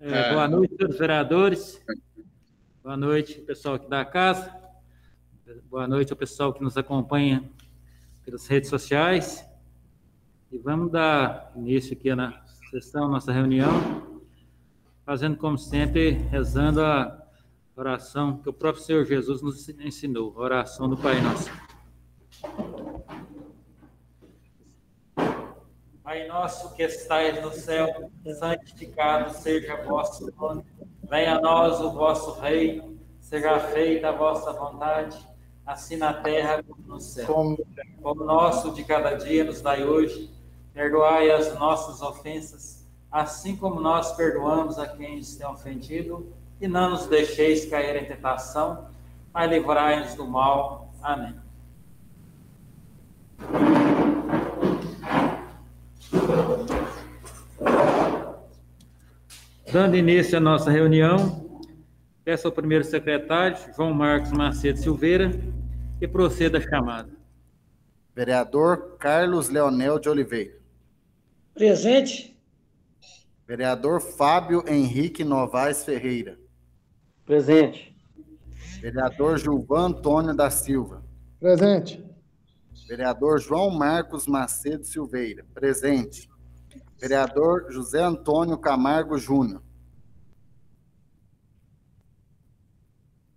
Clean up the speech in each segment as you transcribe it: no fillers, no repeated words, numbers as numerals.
Boa noite, senhores vereadores. Boa noite, pessoal aqui da casa. Boa noite ao pessoal que nos acompanha pelas redes sociais. E vamos dar início aqui na sessão, nossa reunião, fazendo, como sempre, rezando a oração que o próprio Senhor Jesus nos ensinou, a oração do Pai Nosso. Pai nosso que estais no céu, santificado seja o vosso nome. Venha a nós o vosso reino, seja feita a vossa vontade, assim na terra como no céu. Como nosso de cada dia nos dai hoje, perdoai as nossas ofensas, assim como nós perdoamos a quem nos tem ofendido, e não nos deixeis cair em tentação, mas livrai-nos do mal. Amém. Dando início à nossa reunião, peço ao primeiro secretário, João Marcos Macedo Silveira, que proceda a chamada. Vereador Carlos Leonel de Oliveira. Presente. Vereador Fábio Henrique Novaes Ferreira. Presente. Vereador Gilvan Antônio da Silva. Presente. Vereador João Marcos Macedo Silveira. Presente. Vereador José Antônio Camargo Júnior.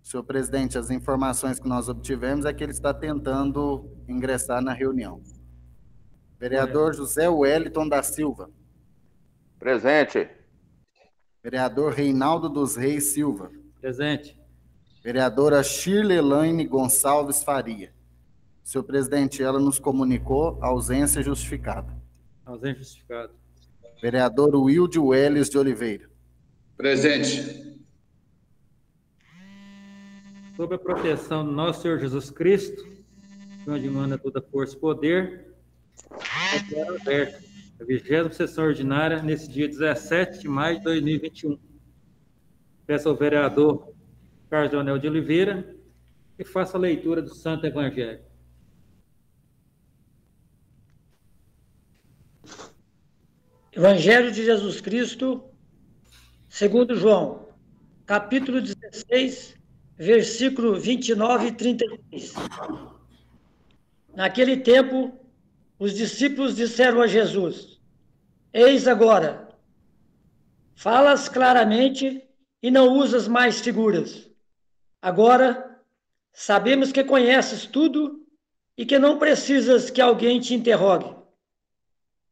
Senhor presidente, as informações que nós obtivemos é que ele está tentando ingressar na reunião. Vereador José Wellington da Silva. Presente. Vereador Reinaldo dos Reis Silva. Presente. Vereadora Shirlelaine Gonçalves Faria. Senhor presidente, ela nos comunicou ausência justificada. Ausência justificada. Vereador Wilde Welles de Oliveira. Presente. Sob a proteção do nosso Senhor Jesus Cristo, onde manda toda força e poder, declaro aberta a 20ª sessão ordinária nesse dia 17 de maio de 2021. Peço ao vereador Carlos Leonel de Oliveira que faça a leitura do Santo Evangelho. Evangelho de Jesus Cristo, segundo João, capítulo 16, versículo 29 e 33. Naquele tempo, os discípulos disseram a Jesus: Eis agora, falas claramente e não usas mais figuras. Agora, sabemos que conheces tudo e que não precisas que alguém te interrogue.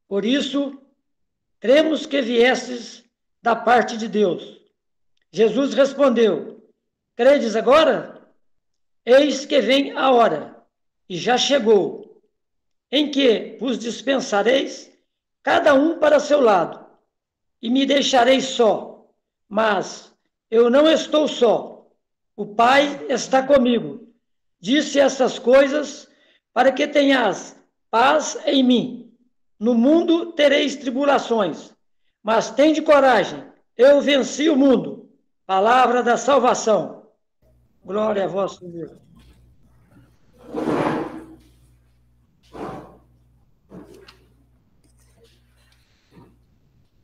Por isso, cremos que viestes da parte de Deus. Jesus respondeu: Credes agora? Eis que vem a hora, e já chegou, em que vos dispensareis, cada um para seu lado, e me deixareis só. Mas eu não estou só. O Pai está comigo. Disse essas coisas para que tenhas paz em mim. No mundo tereis tribulações, mas tende coragem, eu venci o mundo. Palavra da salvação. Glória a vós, Senhor.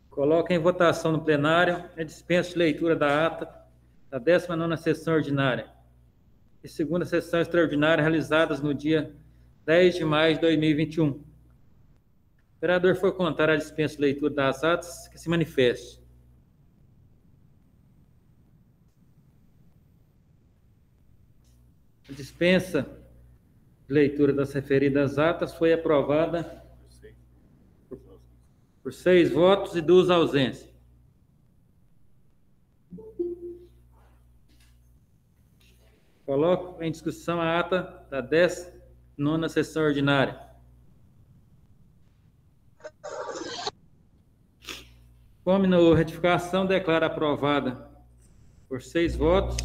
Coloca em votação no plenário a dispensa de leitura da ata da 19ª sessão ordinária e segunda sessão extraordinária realizadas no dia 10 de maio de 2021. O vereador for contar a dispensa de leitura das atas, que se manifeste. A dispensa de leitura das referidas atas foi aprovada por 6 votos e 2 ausências. Coloco em discussão a ata da 19ª sessão ordinária. Como na retificação, declara aprovada por 6 votos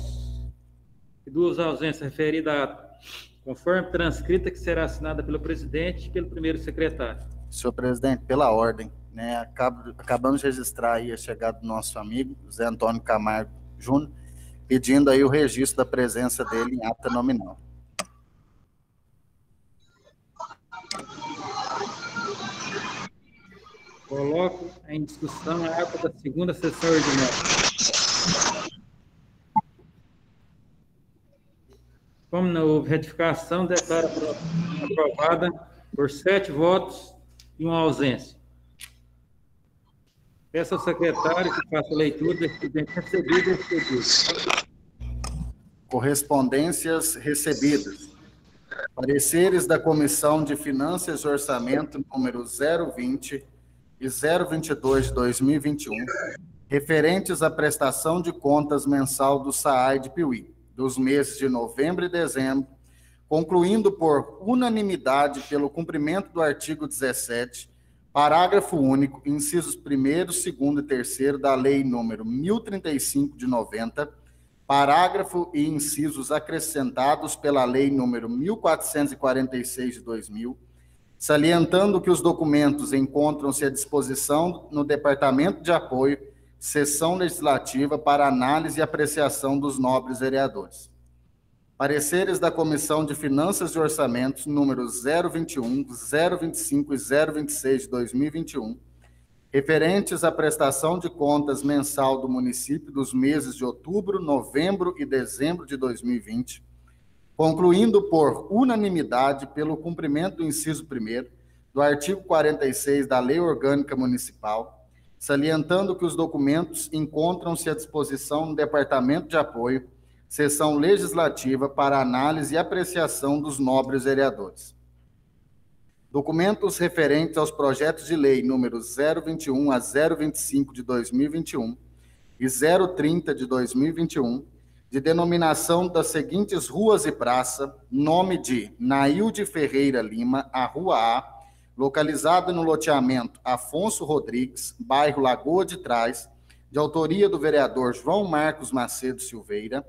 e 2 ausências referida à ata, conforme transcrita, que será assinada pelo presidente e pelo primeiro secretário. Senhor presidente, pela ordem, né, acabamos de registrar aí a chegada do nosso amigo, José Antônio Camargo Júnior, pedindo aí o registro da presença dele em ata nominal. Coloco em discussão a ata da segunda sessão ordinária. Como não houve retificação, declaro aprovada por 7 votos e uma ausência. Peço ao secretário que faça a leitura do expediente recebido e expedido. Correspondências recebidas. Pareceres da Comissão de Finanças e Orçamento número 020 e 022 de 2021, referentes à prestação de contas mensal do SAAI de Piuí, dos meses de novembro e dezembro, concluindo por unanimidade pelo cumprimento do artigo 17, parágrafo único, incisos 1º, 2º e 3º da Lei número 1035 de 90, parágrafo e incisos acrescentados pela Lei número 1446 de 2000, salientando que os documentos encontram-se à disposição no Departamento de Apoio, Sessão Legislativa, para análise e apreciação dos nobres vereadores. Pareceres da Comissão de Finanças e Orçamentos, números 021, 025 e 026 de 2021, referentes à prestação de contas mensal do município dos meses de outubro, novembro e dezembro de 2020, concluindo por unanimidade pelo cumprimento do inciso 1º do artigo 46 da Lei Orgânica Municipal, salientando que os documentos encontram-se à disposição no Departamento de Apoio, Sessão Legislativa, para análise e apreciação dos nobres vereadores. Documentos referentes aos projetos de lei números 021 a 025 de 2021 e 030 de 2021, de denominação das seguintes ruas e praça, nome de Nailde Ferreira Lima, a Rua A, localizada no loteamento Afonso Rodrigues, bairro Lagoa de Trás, de autoria do vereador João Marcos Macedo Silveira,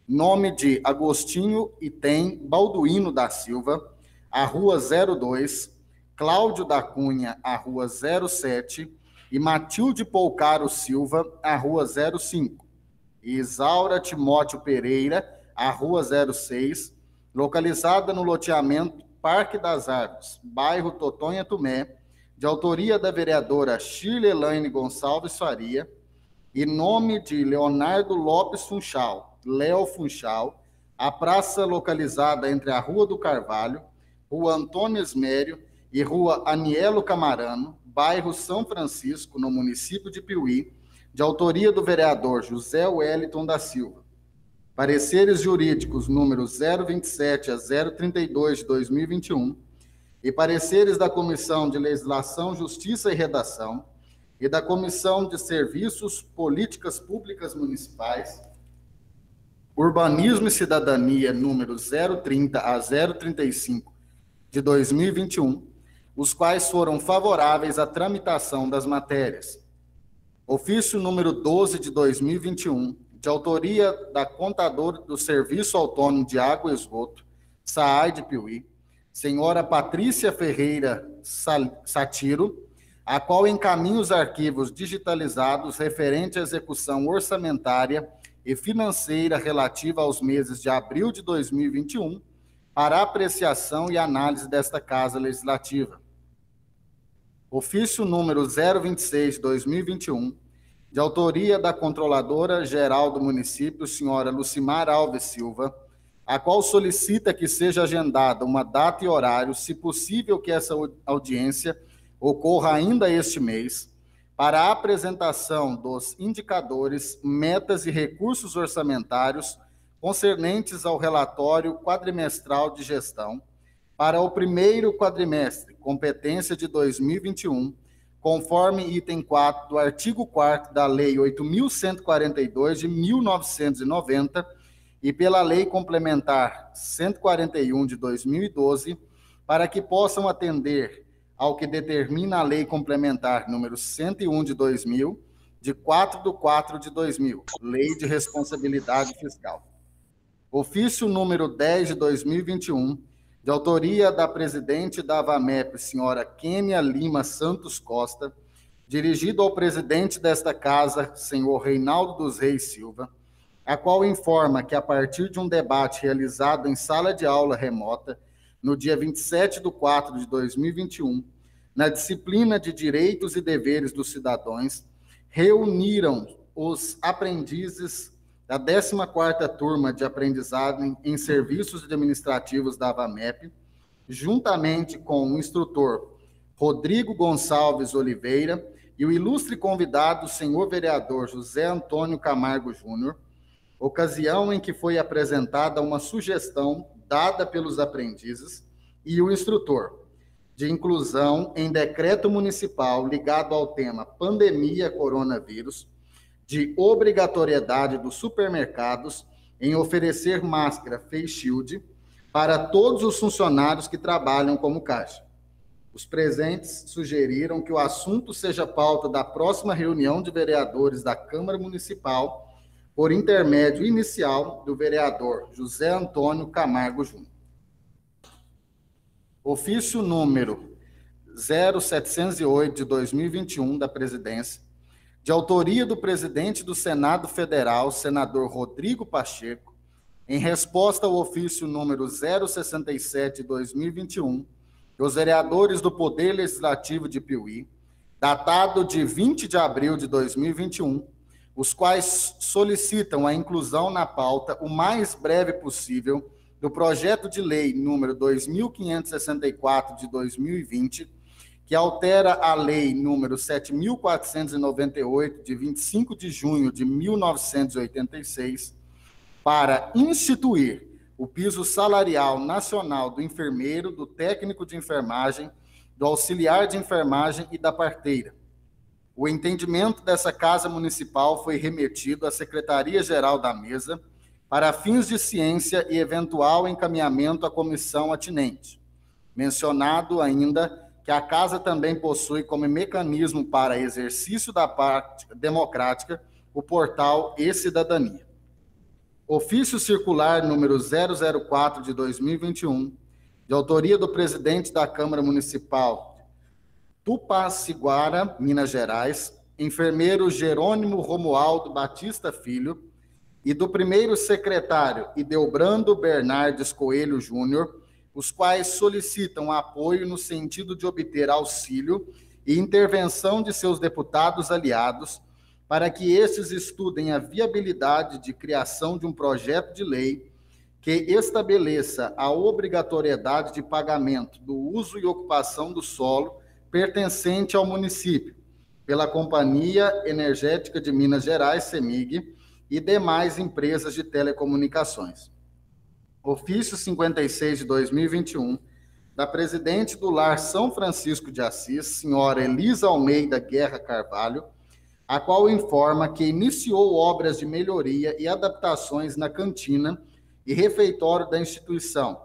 nome de Agostinho Item Balduino da Silva, a Rua 02, Cláudio da Cunha, a Rua 07, e Matilde Polcaro Silva, a Rua 05. E Isaura Timóteo Pereira, a Rua 06, localizada no loteamento Parque das Árvores, bairro Totonha Tumé, de autoria da vereadora Shirley Elaine Gonçalves Faria, e nome de Leonardo Lopes Funchal, Léo Funchal, a praça localizada entre a Rua do Carvalho, Rua Antônio Esmério e Rua Anielo Camarano, bairro São Francisco, no município de Piuí, de autoria do vereador José Wellington da Silva. Pareceres jurídicos números 027 a 032 de 2021 e pareceres da Comissão de Legislação, Justiça e Redação e da Comissão de Serviços, Políticas Públicas Municipais, Urbanismo e Cidadania número 030 a 035 de 2021, os quais foram favoráveis à tramitação das matérias. Ofício número 12 de 2021, de autoria da contadora do Serviço Autônomo de Água e Esgoto, SAAI de Piuí, senhora Patrícia Ferreira Satiro, a qual encaminha os arquivos digitalizados referente à execução orçamentária e financeira relativa aos meses de abril de 2021, para apreciação e análise desta Casa Legislativa. Ofício número 026 de 2021, de autoria da Controladora-Geral do Município, senhora Lucimar Alves Silva, a qual solicita que seja agendada uma data e horário, se possível que essa audiência ocorra ainda este mês, para a apresentação dos indicadores, metas e recursos orçamentários concernentes ao relatório quadrimestral de gestão, para o primeiro quadrimestre, competência de 2021, conforme item 4 do artigo 4º da Lei 8.142 de 1990 e pela Lei Complementar 141 de 2012, para que possam atender ao que determina a Lei Complementar número 101 de 2000, de 4/4 de 2000, Lei de Responsabilidade Fiscal. Ofício número 10 de 2021, de autoria da presidente da AVAMEP, senhora Kênia Lima Santos Costa, dirigido ao presidente desta casa, senhor Reinaldo dos Reis Silva, a qual informa que, a partir de um debate realizado em sala de aula remota, no dia 27/4 de 2021, na disciplina de Direitos e Deveres dos Cidadãos, reuniram os aprendizes da 14ª turma de aprendizagem em serviços administrativos da AVAMEP, juntamente com o instrutor Rodrigo Gonçalves Oliveira e o ilustre convidado, senhor vereador José Antônio Camargo Júnior, ocasião em que foi apresentada uma sugestão dada pelos aprendizes e o instrutor de inclusão em decreto municipal ligado ao tema pandemia coronavírus, de obrigatoriedade dos supermercados em oferecer máscara face shield para todos os funcionários que trabalham como caixa. Os presentes sugeriram que o assunto seja pauta da próxima reunião de vereadores da Câmara Municipal, por intermédio inicial do vereador José Antônio Camargo Júnior. Ofício número 0708 de 2021 da Presidência, de autoria do presidente do Senado Federal, senador Rodrigo Pacheco, em resposta ao ofício número 067 de 2021, dos vereadores do Poder Legislativo de Piuí, datado de 20 de abril de 2021, os quais solicitam a inclusão na pauta o mais breve possível do projeto de lei número 2564 de 2020, que altera a lei número 7.498 de 25 de junho de 1986, para instituir o piso salarial nacional do enfermeiro, do técnico de enfermagem, do auxiliar de enfermagem e da parteira. O entendimento dessa Casa Municipal foi remetido à Secretaria-Geral da Mesa para fins de ciência e eventual encaminhamento à comissão atinente. Mencionado ainda que a Casa também possui como mecanismo para exercício da prática democrática o portal E-Cidadania. Ofício circular número 004 de 2021, de autoria do presidente da Câmara Municipal Tupaciguara, Minas Gerais, enfermeiro Jerônimo Romualdo Batista Filho, e do primeiro secretário Ideobrando Bernardes Coelho Júnior, os quais solicitam apoio no sentido de obter auxílio e intervenção de seus deputados aliados, para que estes estudem a viabilidade de criação de um projeto de lei que estabeleça a obrigatoriedade de pagamento do uso e ocupação do solo pertencente ao município, pela Companhia Energética de Minas Gerais, CEMIG, e demais empresas de telecomunicações. Ofício 56 de 2021, da presidente do Lar São Francisco de Assis, senhora Elisa Almeida Guerra Carvalho, a qual informa que iniciou obras de melhoria e adaptações na cantina e refeitório da instituição,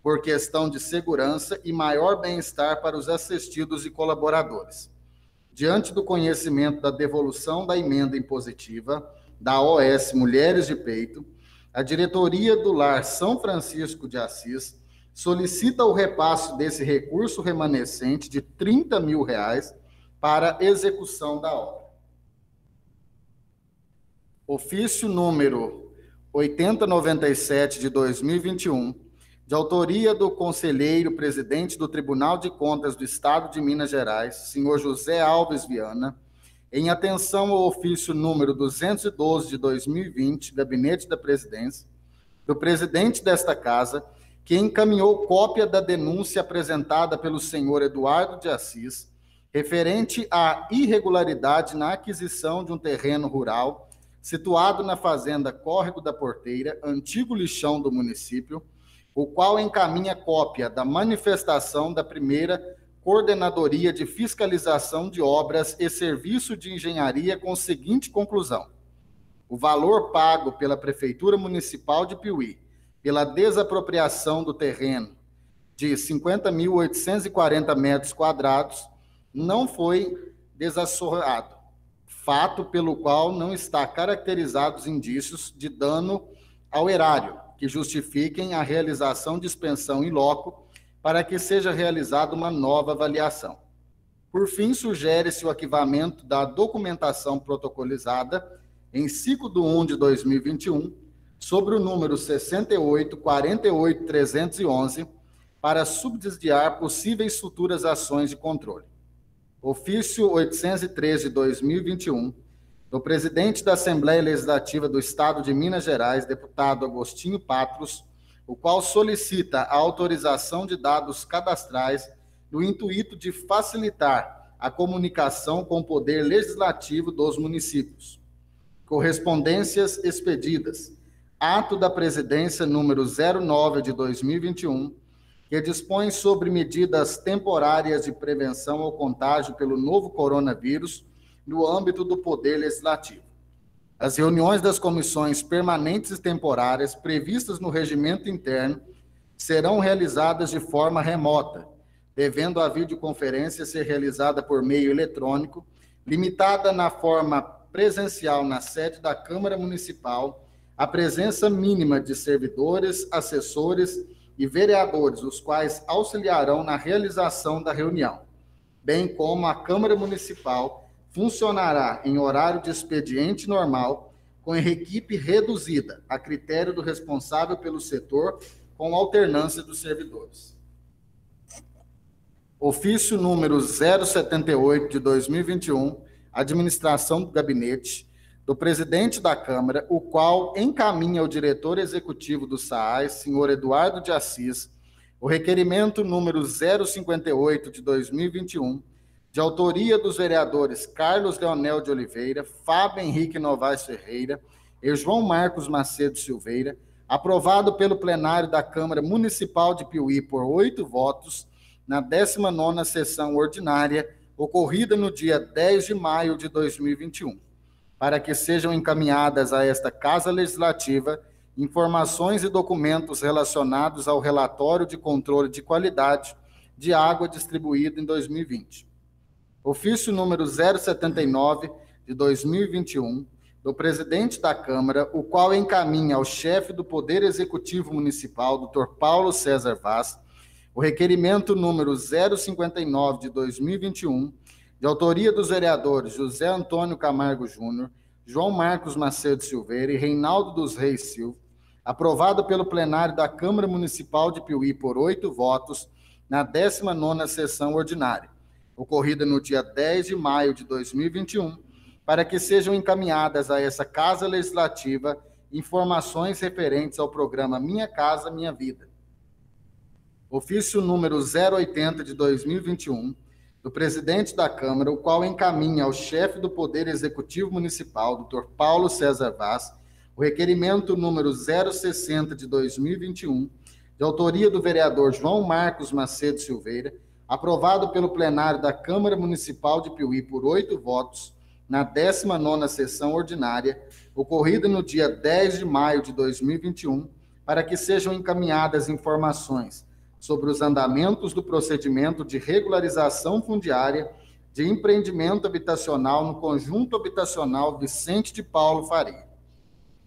por questão de segurança e maior bem-estar para os assistidos e colaboradores. Diante do conhecimento da devolução da emenda impositiva da OS Mulheres de Peito, a diretoria do Lar São Francisco de Assis solicita o repasse desse recurso remanescente de R$30 mil para execução da obra. Ofício número 8097 de 2021, de autoria do conselheiro presidente do Tribunal de Contas do Estado de Minas Gerais, senhor José Alves Viana, em atenção ao ofício número 212 de 2020, Gabinete da Presidência, do presidente desta Casa, que encaminhou cópia da denúncia apresentada pelo senhor Eduardo de Assis, referente à irregularidade na aquisição de um terreno rural situado na fazenda Córrego da Porteira, antigo lixão do município, o qual encaminha cópia da manifestação da primeira Coordenadoria de Fiscalização de Obras e Serviço de Engenharia com a seguinte conclusão: o valor pago pela Prefeitura Municipal de Piuí pela desapropriação do terreno de 50.840 metros quadrados não foi desassorrado, fato pelo qual não está caracterizados indícios de dano ao erário que justifiquem a realização de expensão in loco para que seja realizada uma nova avaliação. Por fim, sugere-se o arquivamento da documentação protocolizada em 5/1 de 2021 sobre o número 68.48.311 para subsidiar possíveis futuras ações de controle. Ofício 803 de 2021, do presidente da Assembleia Legislativa do Estado de Minas Gerais, deputado Agostinho Patros, o qual solicita a autorização de dados cadastrais no intuito de facilitar a comunicação com o poder legislativo dos municípios. Correspondências expedidas. Ato da Presidência número 09 de 2021, que dispõe sobre medidas temporárias de prevenção ao contágio pelo novo coronavírus no âmbito do Poder Legislativo. As reuniões das comissões permanentes e temporárias previstas no regimento interno serão realizadas de forma remota, devendo a videoconferência ser realizada por meio eletrônico, limitada na forma presencial na sede da Câmara Municipal, a presença mínima de servidores, assessores e vereadores, os quais auxiliarão na realização da reunião, bem como a Câmara Municipal funcionará em horário de expediente normal, com equipe reduzida, a critério do responsável pelo setor, com alternância dos servidores. Ofício número 078 de 2021, Administração do Gabinete, do presidente da Câmara, o qual encaminha ao diretor executivo do SAAS, senhor Eduardo de Assis, o requerimento número 058 de 2021, de autoria dos vereadores Carlos Leonel de Oliveira, Fábio Henrique Novaes Ferreira e João Marcos Macedo Silveira, aprovado pelo plenário da Câmara Municipal de Piuí por 8 votos, na 19ª sessão ordinária, ocorrida no dia 10 de maio de 2021, para que sejam encaminhadas a esta Casa Legislativa informações e documentos relacionados ao relatório de controle de qualidade de água distribuído em 2020. Ofício número 079 de 2021, do presidente da Câmara, o qual encaminha ao chefe do Poder Executivo Municipal, Dr. Paulo César Vaz, o requerimento número 059 de 2021, de autoria dos vereadores José Antônio Camargo Júnior, João Marcos Macedo Silveira e Reinaldo dos Reis Silva, aprovado pelo plenário da Câmara Municipal de Piuí por 8 votos, na 19ª sessão ordinária, ocorrida no dia 10 de maio de 2021, para que sejam encaminhadas a essa Casa Legislativa informações referentes ao programa Minha Casa Minha Vida. Ofício número 080 de 2021, do presidente da Câmara, o qual encaminha ao chefe do Poder Executivo Municipal, Dr. Paulo César Vaz, o requerimento número 060 de 2021, de autoria do vereador João Marcos Macedo Silveira, aprovado pelo plenário da Câmara Municipal de Piuí por 8 votos, na 19ª sessão ordinária, ocorrida no dia 10 de maio de 2021, para que sejam encaminhadas informações sobre os andamentos do procedimento de regularização fundiária de empreendimento habitacional no conjunto habitacional Vicente de Paulo Faria.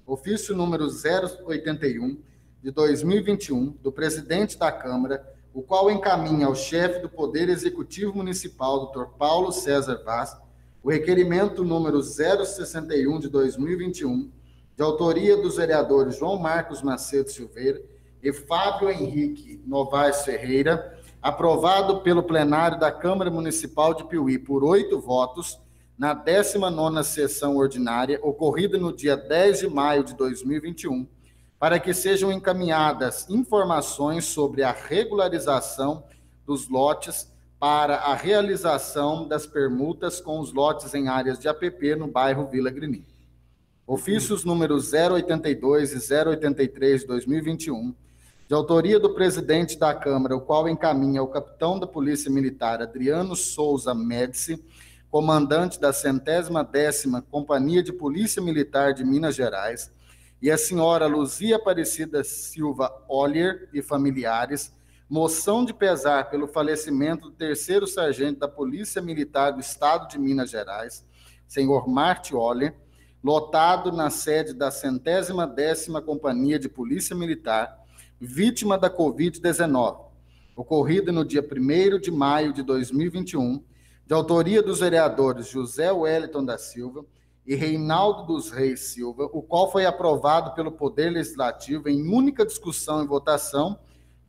Ofício número 081 de 2021, do presidente da Câmara, o qual encaminha ao chefe do Poder Executivo Municipal, Dr. Paulo César Vaz, o requerimento número 061 de 2021, de autoria dos vereadores João Marcos Macedo Silveira e Fábio Henrique Novaes Ferreira, aprovado pelo plenário da Câmara Municipal de Piuí por 8 votos, na 19ª sessão ordinária, ocorrida no dia 10 de maio de 2021, para que sejam encaminhadas informações sobre a regularização dos lotes para a realização das permutas com os lotes em áreas de APP no bairro Vila Grinim. Ofícios números 082 e 083 de 2021, de autoria do presidente da Câmara, o qual encaminha ao capitão da Polícia Militar Adriano Souza Médici, comandante da 110ª Companhia de Polícia Militar de Minas Gerais, e a senhora Luzia Aparecida Silva Ollier e familiares, moção de pesar pelo falecimento do 3º sargento da Polícia Militar do Estado de Minas Gerais, senhor Marte Ollier, lotado na sede da 110ª Companhia de Polícia Militar, vítima da Covid-19, ocorrida no dia 1º de maio de 2021, de autoria dos vereadores José Wellington da Silva e Reinaldo dos Reis Silva, o qual foi aprovado pelo Poder Legislativo em única discussão e votação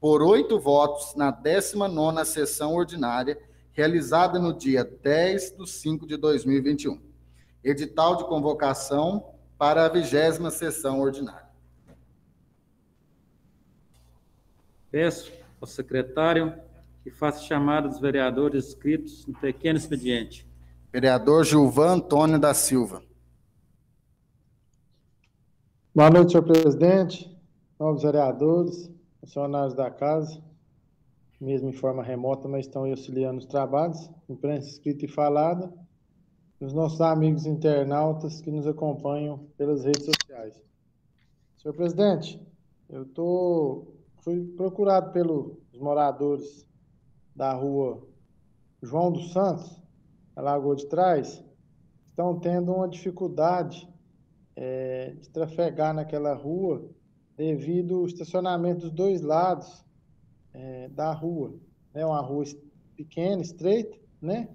por 8 votos na 19ª sessão ordinária, realizada no dia 10/5/2021. Edital de convocação para a 20ª sessão ordinária. Peço ao secretário que faça chamada dos vereadores inscritos no pequeno expediente. Vereador Gilvan Antônio da Silva. Boa noite, senhor presidente, novos vereadores, funcionários da casa, mesmo em forma remota, mas estão auxiliando os trabalhos, imprensa escrita e falada, e os nossos amigos internautas que nos acompanham pelas redes sociais. Senhor presidente, fui procurado pelos moradores da rua João dos Santos, na Lagoa de Trás, estão tendo uma dificuldade de trafegar naquela rua devido ao estacionamento dos dois lados da rua. É uma rua pequena, estreita, né?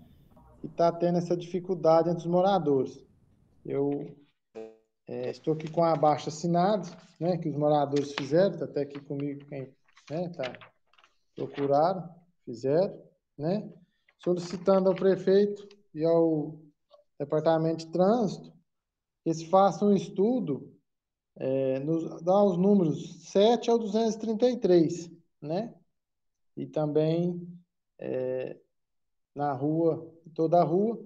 E está tendo essa dificuldade entre os moradores. Eu estou aqui com a abaixo-assinado, né, que os moradores fizeram, está até aqui comigo quem procuraram, fizeram, né, solicitando ao prefeito e ao Departamento de Trânsito que eles façam um estudo, dá os números 7 ao 233, né, e também na rua, toda a rua,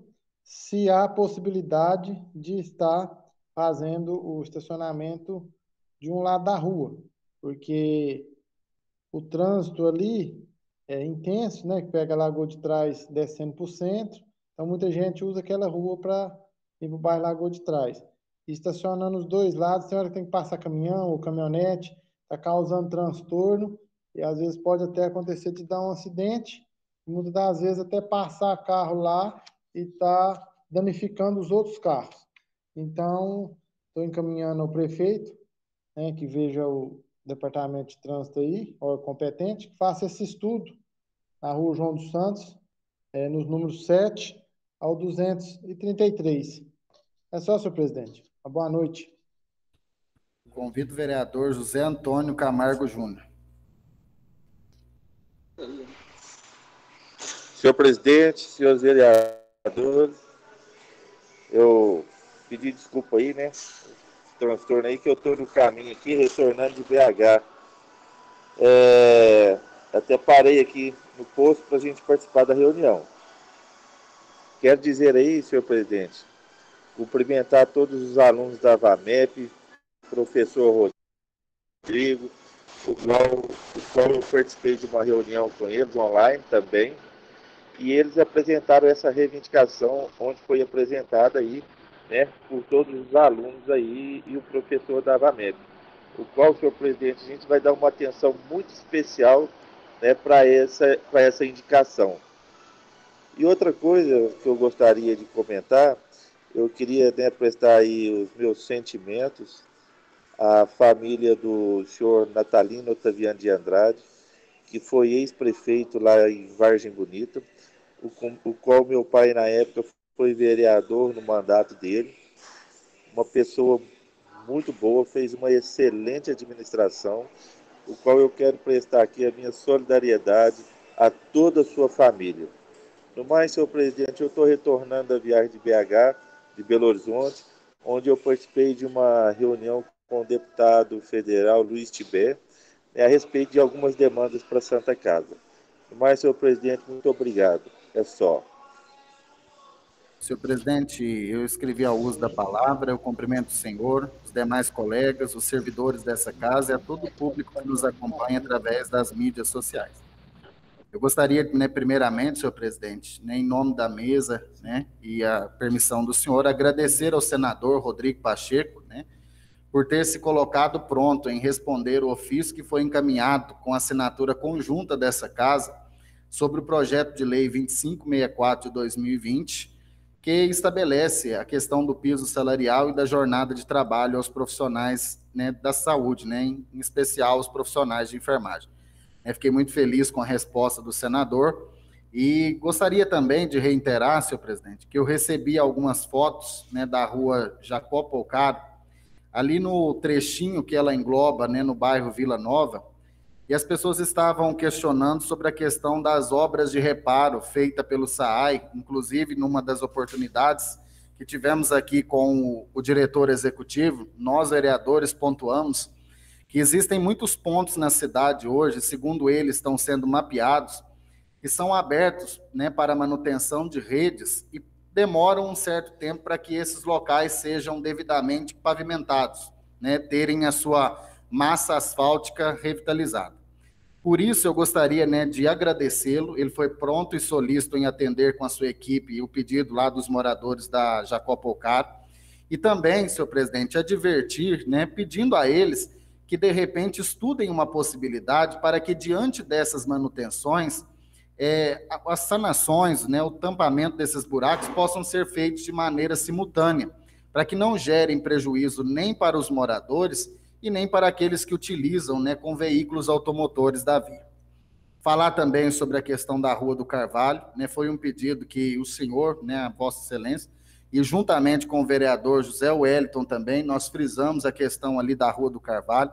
se há possibilidade de estar fazendo o estacionamento de um lado da rua, porque o trânsito ali é intenso, né, que pega a Lagoa de Trás descendo para o centro, então muita gente usa aquela rua para ir para o bairro Lagoa de Trás. E estacionando os dois lados, tem hora que tem que passar caminhão ou caminhonete, está causando transtorno, e às vezes pode até acontecer de dar um acidente, e muitas das vezes até passar carro lá e tá danificando os outros carros. Então, estou encaminhando ao prefeito, né, que veja o Departamento de Trânsito aí, ou competente, que faça esse estudo na rua João dos Santos, nos números 7 ao 233. É só, senhor presidente. Uma boa noite. Convido o vereador José Antônio Camargo Júnior. Senhor presidente, senhores vereadores, eu pedi desculpa aí, né? Transtorno aí que eu estou no caminho aqui, retornando de BH. Até parei aqui no posto para a gente participar da reunião. Quero dizer aí, senhor presidente, cumprimentar todos os alunos da VAMEP, professor Rodrigo, o qual eu participei de uma reunião com eles online também, e eles apresentaram essa reivindicação, onde foi apresentada aí, né, por todos os alunos aí e o professor da VAMEP, o qual, senhor presidente, a gente vai dar uma atenção muito especial, né, para essa indicação. E outra coisa que eu gostaria de comentar, eu queria, né, prestar aí os meus sentimentos à família do senhor Natalino Otaviano de Andrade, que foi ex-prefeito lá em Vargem Bonita, o qual meu pai, na época, foi vereador no mandato dele. Uma pessoa muito boa, fez uma excelente administração, o qual eu quero prestar aqui a minha solidariedade a toda a sua família. No mais, senhor presidente, eu estou retornando da viagem de BH, de Belo Horizonte, onde eu participei de uma reunião com o deputado federal Luiz Tibé, a respeito de algumas demandas para a Santa Casa. No mais, senhor presidente, muito obrigado. É só. Senhor presidente, eu escrevi ao uso da palavra, eu cumprimento o senhor, os demais colegas, os servidores dessa casa e a todo o público que nos acompanha através das mídias sociais. Eu gostaria, né, primeiramente, senhor presidente, né, em nome da mesa, né, e a permissão do senhor, agradecer ao senador Rodrigo Pacheco, né, por ter se colocado pronto em responder o ofício que foi encaminhado com a assinatura conjunta dessa casa sobre o projeto de lei 2564 de 2020, que estabelece a questão do piso salarial e da jornada de trabalho aos profissionais, né, da saúde, né, em especial os profissionais de enfermagem. Fiquei muito feliz com a resposta do senador e gostaria também de reiterar, senhor presidente, que eu recebi algumas fotos, né, da rua Jacó Polcaro, ali no trechinho que ela engloba, né, no bairro Vila Nova, e as pessoas estavam questionando sobre a questão das obras de reparo feita pelo SAAI, inclusive numa das oportunidades que tivemos aqui com o diretor executivo, nós vereadores pontuamos que existem muitos pontos na cidade hoje, segundo eles, estão sendo mapeados, que são abertos, né, para manutenção de redes e demoram um certo tempo para que esses locais sejam devidamente pavimentados, né, terem a sua massa asfáltica revitalizada. Por isso, eu gostaria, né, de agradecê-lo. Ele foi pronto e solícito em atender com a sua equipe o pedido lá dos moradores da Jacopocaro. E também, senhor presidente, advertir, né, pedindo a eles que, de repente, estudem uma possibilidade para que, diante dessas manutenções, as sanações, né, o tampamento desses buracos possam ser feitos de maneira simultânea, para que não gerem prejuízo nem para os moradores e nem para aqueles que utilizam, né, com veículos automotores da via. Falar também sobre a questão da Rua do Carvalho, né, foi um pedido que o senhor, né, a Vossa Excelência, e juntamente com o vereador José Wellington também, nós frisamos a questão ali da Rua do Carvalho.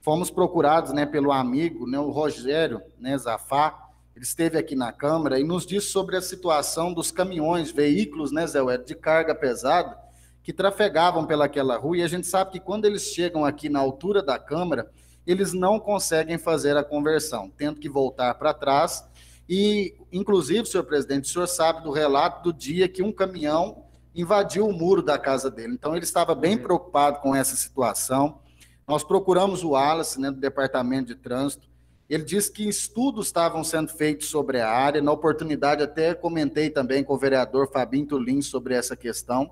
Fomos procurados, né, pelo amigo, né, o Rogério, né, Zafá, ele esteve aqui na Câmara e nos disse sobre a situação dos caminhões, veículos, né, Zé Wellington, de carga pesada, que trafegavam pelaquela rua, e a gente sabe que quando eles chegam aqui na altura da Câmara, eles não conseguem fazer a conversão, tendo que voltar para trás, e, inclusive, senhor presidente, o senhor sabe do relato do dia que um caminhão invadiu o muro da casa dele, então ele estava bem preocupado com essa situação. Nós procuramos o Wallace, né, do Departamento de Trânsito, ele disse que estudos estavam sendo feitos sobre a área, na oportunidade até comentei também com o vereador Fabinho Tulim sobre essa questão,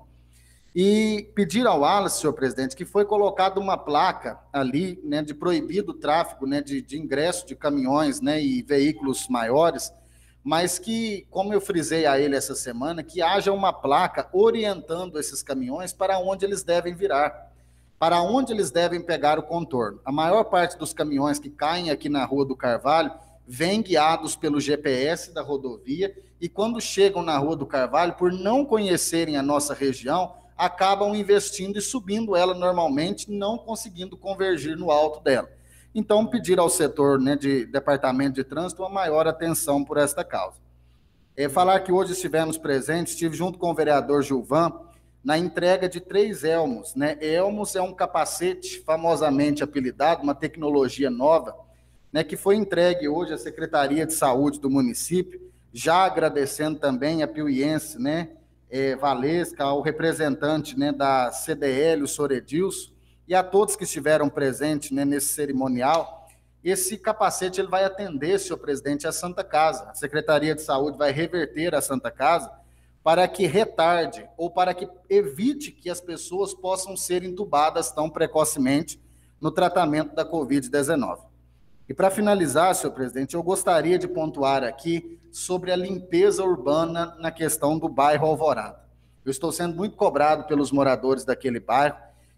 e pedir ao Wallace, senhor presidente, que foi colocada uma placa ali, né, de proibido o tráfego, né, de ingresso de caminhões, né, e veículos maiores, mas que, como eu frisei a ele essa semana, que haja uma placa orientando esses caminhões para onde eles devem virar, para onde eles devem pegar o contorno. A maior parte dos caminhões que caem aqui na Rua do Carvalho vêm guiados pelo GPS da rodovia e quando chegam na Rua do Carvalho, por não conhecerem a nossa região, acabam investindo e subindo ela normalmente, não conseguindo convergir no alto dela. Então, pedir ao setor, né, de Departamento de Trânsito uma maior atenção por esta causa. Falar que hoje estivemos presentes, estive junto com o vereador Gilvan, na entrega de 3 elmos, né? Elmos é um capacete famosamente apelidado, uma tecnologia nova, né, que foi entregue hoje à Secretaria de Saúde do município, já agradecendo também a piuiense, né, Valesca, ao representante, né, da CDL, o Sr. Edilson, e a todos que estiveram presentes, né, nesse cerimonial. Esse capacete ele vai atender, senhor presidente, a Santa Casa. A Secretaria de Saúde vai reverter a Santa Casa para que retarde ou para que evite que as pessoas possam ser entubadas tão precocemente no tratamento da Covid-19. E para finalizar, senhor presidente, eu gostaria de pontuar aqui sobre a limpeza urbana na questão do bairro Alvorada. Eu estou sendo muito cobrado pelos moradores daquele bairro,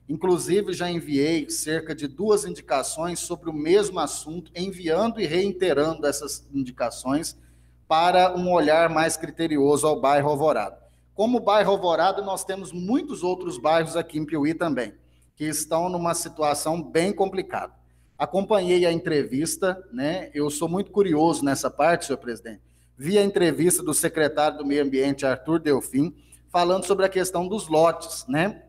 inclusive já enviei cerca de 2 indicações sobre o mesmo assunto, enviando e reiterando essas indicações para um olhar mais criterioso ao bairro Alvorada. Como o bairro Alvorada, nós temos muitos outros bairros aqui em Piuí também, que estão numa situação bem complicada. Acompanhei a entrevista, né? Eu sou muito curioso nessa parte, senhor presidente. Vi a entrevista do secretário do Meio Ambiente, Arthur Delfim, falando sobre a questão dos lotes, né?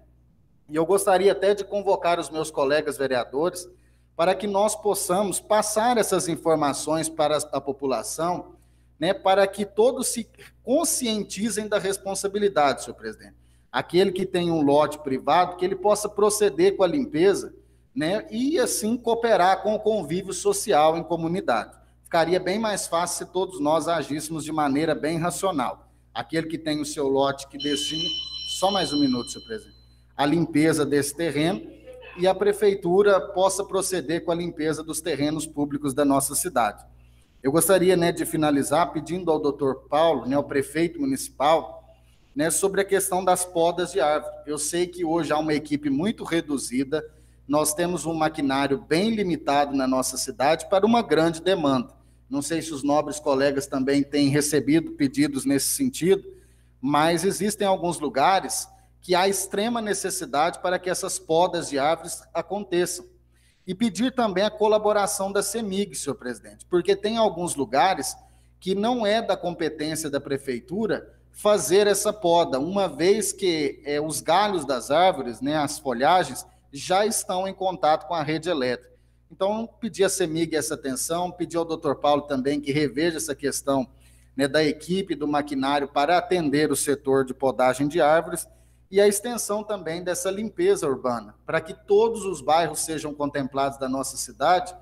E eu gostaria até de convocar os meus colegas vereadores para que nós possamos passar essas informações para a população, né? Para que todos se conscientizem da responsabilidade, senhor presidente. Aquele que tem um lote privado, que ele possa proceder com a limpeza, né, e assim cooperar com o convívio social em comunidade. Ficaria bem mais fácil se todos nós agíssemos de maneira bem racional. Aquele que tem o seu lote que destine, só mais um minuto, senhor presidente, a limpeza desse terreno e a prefeitura possa proceder com a limpeza dos terrenos públicos da nossa cidade. Eu gostaria, né, de finalizar pedindo ao doutor Paulo, né, ao prefeito municipal, né, sobre a questão das podas de árvore. Eu sei que hoje há uma equipe muito reduzida, nós temos um maquinário bem limitado na nossa cidade para uma grande demanda. Não sei se os nobres colegas também têm recebido pedidos nesse sentido, mas existem alguns lugares que há extrema necessidade para que essas podas de árvores aconteçam. E pedir também a colaboração da CEMIG, senhor presidente, porque tem alguns lugares que não é da competência da prefeitura fazer essa poda, uma vez que os galhos das árvores, né, as folhagens, já estão em contato com a rede elétrica. Então, pedi à CEMIG essa atenção, pedi ao doutor Paulo também que reveja essa questão, né, da equipe, do maquinário para atender o setor de podagem de árvores e a extensão também dessa limpeza urbana, para que todos os bairros sejam contemplados da nossa cidade,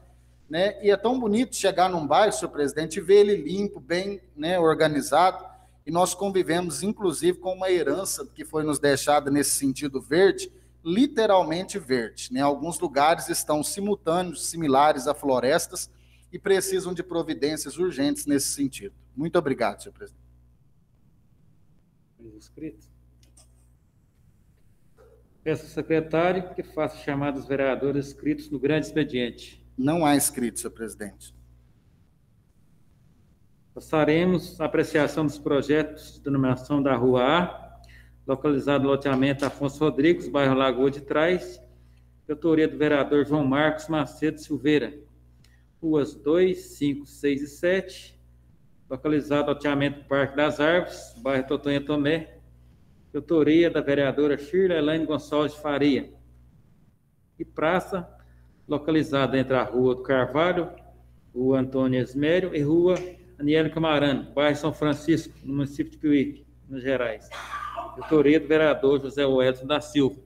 né? E é tão bonito chegar num bairro, senhor presidente, e ver ele limpo, bem, né, organizado, e nós convivemos, inclusive, com uma herança que foi nos deixada nesse sentido verde, literalmente verde, né? Alguns lugares estão simultâneos, similares a florestas, e precisam de providências urgentes nesse sentido. Muito obrigado, senhor presidente. Peço ao secretário que faça chamada dos vereadores inscritos no grande expediente. Não há inscritos, senhor presidente. Passaremos a apreciação dos projetos de denominação da Rua A, localizado no loteamento Afonso Rodrigues, bairro Lagoa de Trás, de autoria do vereador João Marcos Macedo Silveira. Ruas 2, 5, 6 e 7, localizado no loteamento Parque das Árvores, bairro Totonha Tomé, de autoria da vereadora Shirley Elaine Gonçalves de Faria. E praça, localizada entre a Rua do Carvalho, Rua Antônio Esmério e Rua Aniele Camarano, bairro São Francisco, no município de Piuí, Minas Gerais. De autoria do vereador José Wellington da Silva.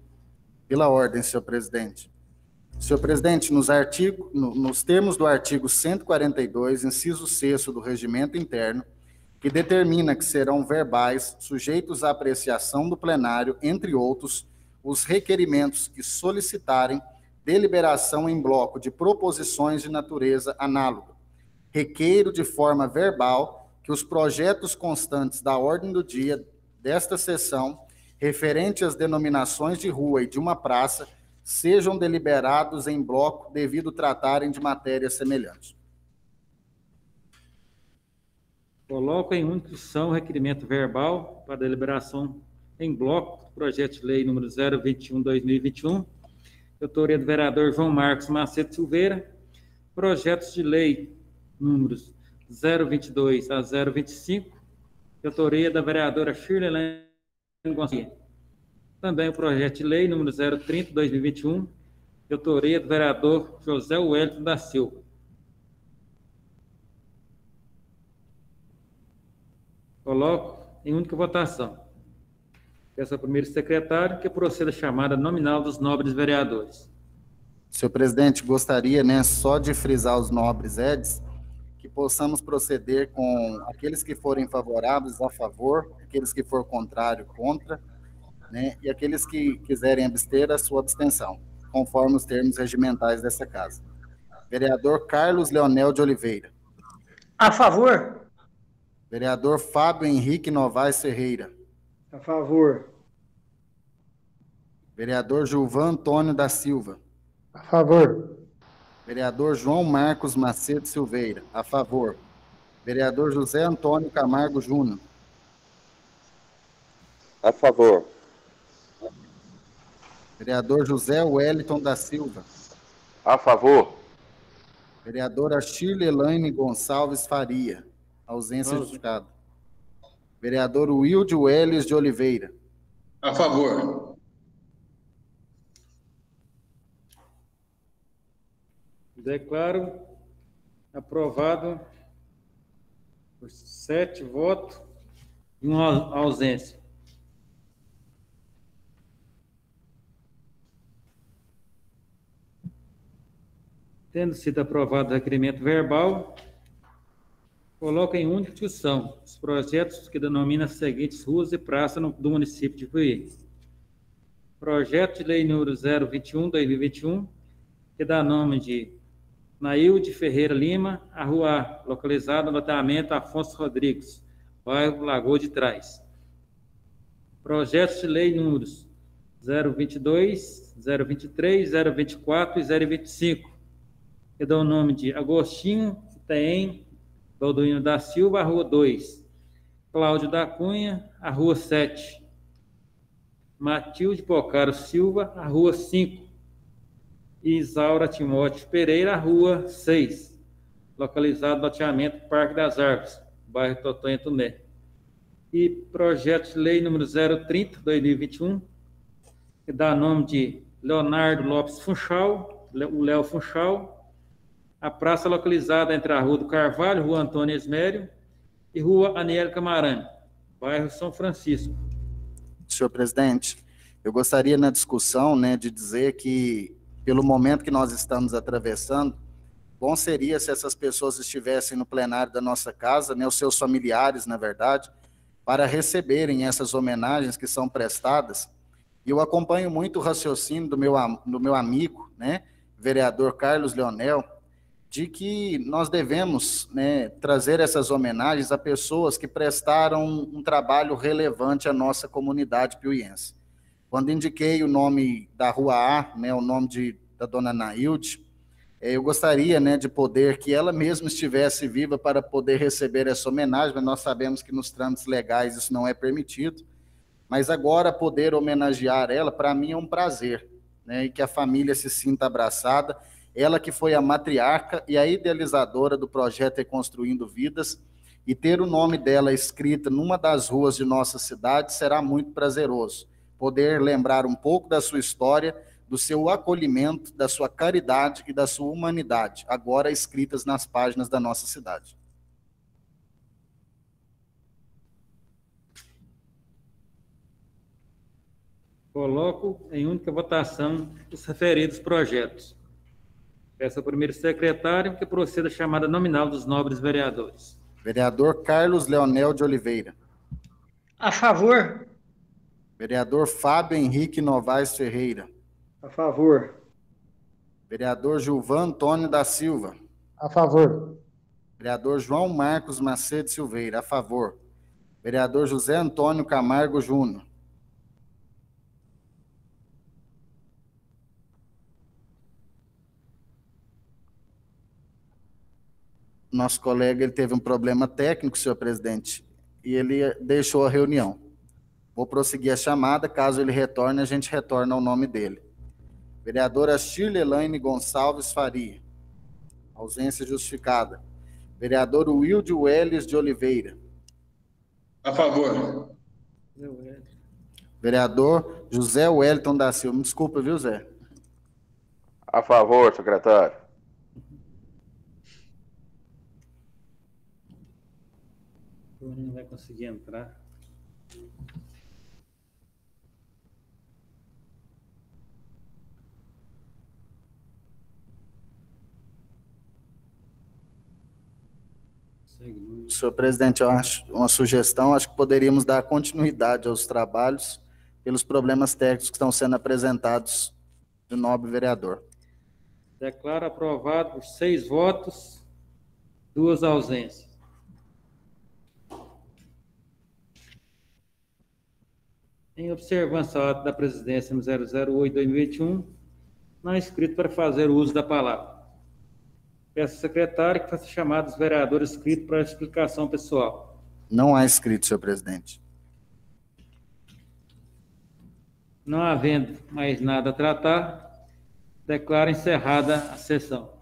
Pela ordem, senhor presidente. Senhor presidente, nos termos do artigo 142, inciso 6º do Regimento Interno, que determina que serão verbais, sujeitos à apreciação do plenário, entre outros, os requerimentos que solicitarem deliberação em bloco de proposições de natureza análoga. Requeiro de forma verbal que os projetos constantes da ordem do dia desta sessão, referente às denominações de rua e de uma praça, sejam deliberados em bloco devido tratarem de matéria semelhante. Coloco em única discussão o requerimento verbal para deliberação em bloco do projeto de lei número 021/2021, de autoria do vereador João Marcos Macedo Silveira, projetos de lei números 022 a 025, de autoria da vereadora Shirley Elaine Gonçalves. Também o projeto de lei número 030/2021, de autoria do vereador José Wellington da Silva. Coloco em única votação. Peço ao primeiro secretário que proceda a chamada nominal dos nobres vereadores. Senhor presidente, gostaria, né, só de frisar os nobres Eds, que possamos proceder com aqueles que forem favoráveis a favor, aqueles que for contrário contra, né, e aqueles que quiserem abster a sua abstenção, conforme os termos regimentais dessa casa. Vereador Carlos Leonel de Oliveira. A favor. Vereador Fábio Henrique Novaes Ferreira. A favor. Vereador Gilvan Antônio da Silva. A favor. Vereador João Marcos Macedo Silveira. A favor. Vereador José Antônio Camargo Júnior. A favor. Vereador José Wellington da Silva. A favor. Vereadora Shirley Elaine Gonçalves Faria. Ausência justificada. Vereador Wilde Welles de Oliveira. A favor. Declaro aprovado por 7 votos e uma ausência. Tendo sido aprovado o requerimento verbal, coloco em única discussão os projetos que denominam as seguintes ruas e praças do município de Piuí. Projeto de lei número 021/2021, que dá nome de Nailde Ferreira Lima, a rua A, localizada no loteamento Afonso Rodrigues, bairro Lagoa de Trás. Projetos de lei números 022, 023, 024 e 025, que dão o nome de Agostinho Tem Balduino da Silva, a rua 2. Cláudio da Cunha, a rua 7. Matilde Pocaro Silva, a rua 5. Isaura Timóteo Pereira, Rua 6, localizado no loteamento Parque das Árvores, bairro Totonha Tuné. E projeto de lei número 030/2021, que dá nome de Leonardo Lopes Funchal, o Léo Funchal, a praça localizada entre a Rua do Carvalho, Rua Antônio Esmério e Rua Aniele Camarani, bairro São Francisco. Senhor presidente, eu gostaria na discussão, né, de dizer que, pelo momento que nós estamos atravessando, bom seria se essas pessoas estivessem no plenário da nossa casa, né, os seus familiares, na verdade, para receberem essas homenagens que são prestadas. E eu acompanho muito o raciocínio do meu amigo, né, vereador Carlos Leonel, de que nós devemos, né, trazer essas homenagens a pessoas que prestaram um trabalho relevante à nossa comunidade piuiense. Quando indiquei o nome da Rua A, né, o nome da dona Nailde, eu gostaria, né, de poder que ela mesma estivesse viva para poder receber essa homenagem, mas nós sabemos que nos trâmites legais isso não é permitido, mas agora poder homenagear ela, para mim é um prazer, né, e que a família se sinta abraçada, ela que foi a matriarca e a idealizadora do projeto Reconstruindo Vidas, e ter o nome dela escrito numa das ruas de nossa cidade será muito prazeroso. Poder lembrar um pouco da sua história, do seu acolhimento, da sua caridade e da sua humanidade, agora escritas nas páginas da nossa cidade. Coloco em única votação os referidos projetos. Peço ao primeiro secretário que proceda a chamada nominal dos nobres vereadores. Vereador Carlos Leonel de Oliveira. A favor. Vereador Fábio Henrique Novaes Ferreira. A favor. Vereador Gilvan Antônio da Silva. A favor. Vereador João Marcos Macedo Silveira. A favor. Vereador José Antônio Camargo Júnior. Nosso colega ele teve um problema técnico, senhor presidente, e ele deixou a reunião. Vou prosseguir a chamada, caso ele retorne, a gente retorna ao nome dele. Vereadora Shirley Elaine Gonçalves Faria. Ausência justificada. Vereador Wilde Welles de Oliveira. A favor. Vereador José Wellington da Silva. Me desculpa, viu, Zé? A favor, secretário. Não vai conseguir entrar. Senhor presidente, eu acho uma sugestão, acho que poderíamos dar continuidade aos trabalhos pelos problemas técnicos que estão sendo apresentados do nobre vereador. Declaro aprovado por 6 votos, 2 ausências. Em observância ao ato da presidência no 008/2021, não é inscrito para fazer uso da palavra. Peço ao secretário que faça chamada dos vereadores inscritos para explicação pessoal. Não há inscrito, senhor presidente. Não havendo mais nada a tratar, declaro encerrada a sessão.